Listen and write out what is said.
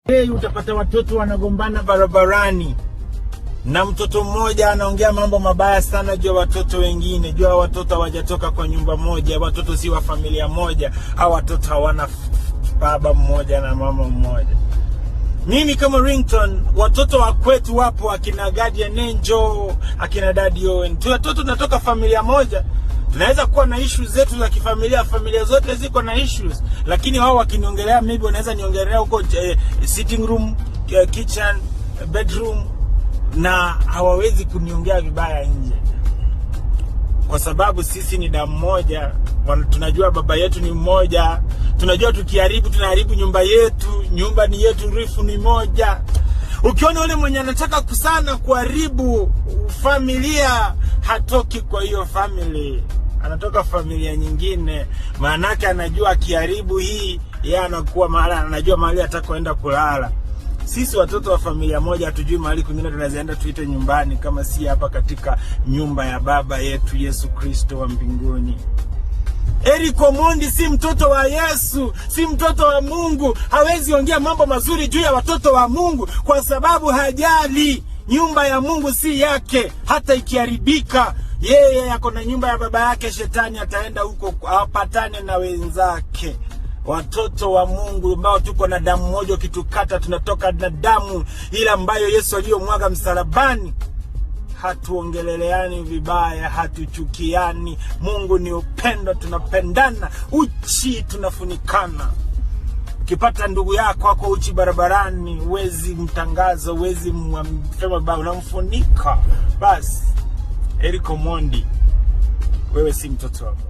Utapata watoto wanagombana barabarani na mtoto mmoja anaongea mambo mabaya sana juu ya watoto wengine, juu ya watoto hawajatoka kwa nyumba moja, watoto si wa familia moja, au watoto hawana baba mmoja na mama mmoja. Mimi kama Ringtone, watoto wa kwetu wapo, akina Guardian Angel, akina Daddy Owen. Watoto tunatoka familia moja. Tunaweza kuwa na issues zetu za kifamilia, familia zote ziko na issues, lakini wao wakiniongelea, maybe wanaweza niongelea huko sitting room, kitchen, bedroom, na hawawezi kuniongea vibaya nje. Kwa sababu sisi ni damu moja, tunajua baba yetu ni mmoja, tunajua tukiharibu tunaharibu nyumba yetu, nyumba ni yetu, rifu ni moja. Ukiona yule mwenye anataka sana kuharibu familia, hatoki kwa hiyo family, anatoka familia nyingine. Maana yake anajua akiharibu hii, yeye anakuwa mahali, anajua mahali atakoenda kulala. Sisi watoto wa familia moja hatujui mahali kwingine tunazaenda tuite nyumbani kama si hapa katika nyumba ya baba yetu Yesu Kristo wa mbinguni. Omondi si mtoto wa Yesu, si mtoto wa Mungu. Hawezi ongea mambo mazuri juu ya watoto wa Mungu kwa sababu hajali. Nyumba ya Mungu si yake, hata ikiharibika. Yeye yako na nyumba ya baba yake, shetani ataenda huko apatane na wenzake. Watoto wa Mungu ambao tuko na damu moja, kitukata tunatoka na damu ile ambayo Yesu aliyomwaga msalabani. Hatuongeleleani vibaya, hatuchukiani. Mungu ni upendo, tunapendana, uchi tunafunikana. Ukipata ndugu yako ako uchi barabarani, uwezi mtangaza, uwezi msema baba, unamfunika. Basi Omondi, wewe si mtoto wa Mungu.